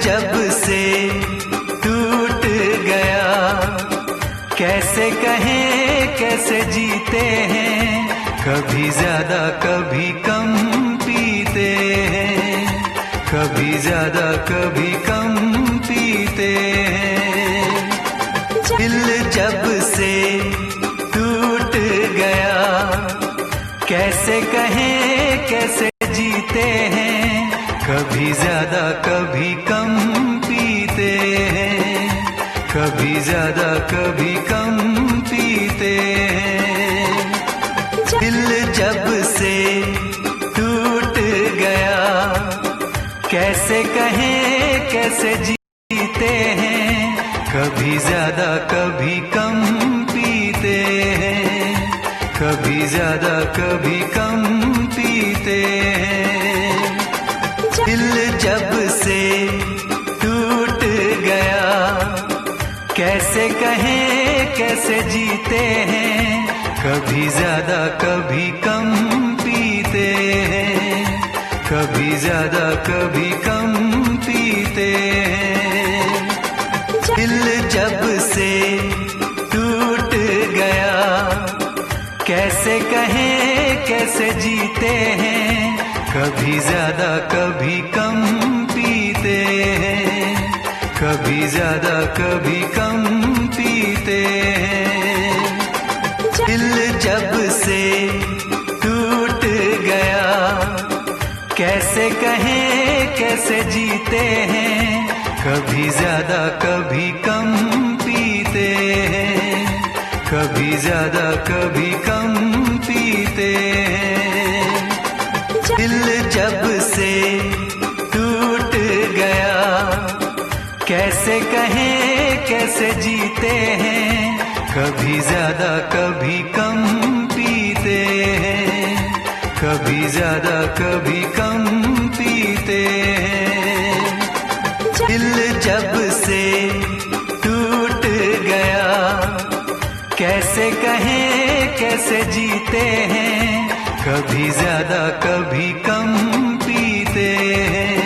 जब से टूट गया, कैसे कहें कैसे जीते हैं, कभी ज्यादा कभी कम पीते हैं, कभी ज्यादा कभी कम पीते हैं। दिल जब से टूट गया, कैसे कहें कैसे जीते हैं, कभी ज्यादा कभी कम पीते हैं, कभी ज्यादा कभी कम पीते हैं। दिल जब से टूट गया, कैसे कहें कैसे जीते हैं, कभी ज्यादा कभी कम पीते हैं, कभी ज्यादा कभी कम पीते हैं। दिल जब से टूट गया, कैसे कहें कैसे जीते हैं, कभी ज्यादा कभी कम पीते हैं, कभी ज्यादा कभी कम पीते हैं। दिल जब से टूट गया, कैसे कहें कैसे जीते हैं, कभी ज्यादा कभी कम पीते हैं, कभी ज्यादा कभी कम पीते हैं। दिल जब से टूट गया, कैसे कहें कैसे जीते हैं, कभी ज्यादा कभी कम पीते हैं, कभी ज्यादा कभी कम पीते हैं। दिल जब से टूट गया, कैसे कहें कैसे जीते हैं, कभी ज्यादा कभी कम पीते हैं, कभी ज्यादा कभी कम पीते हैं। दिल जब से टूट गया, कैसे कहें कैसे जीते हैं, कभी ज्यादा कभी कम पीते हैं,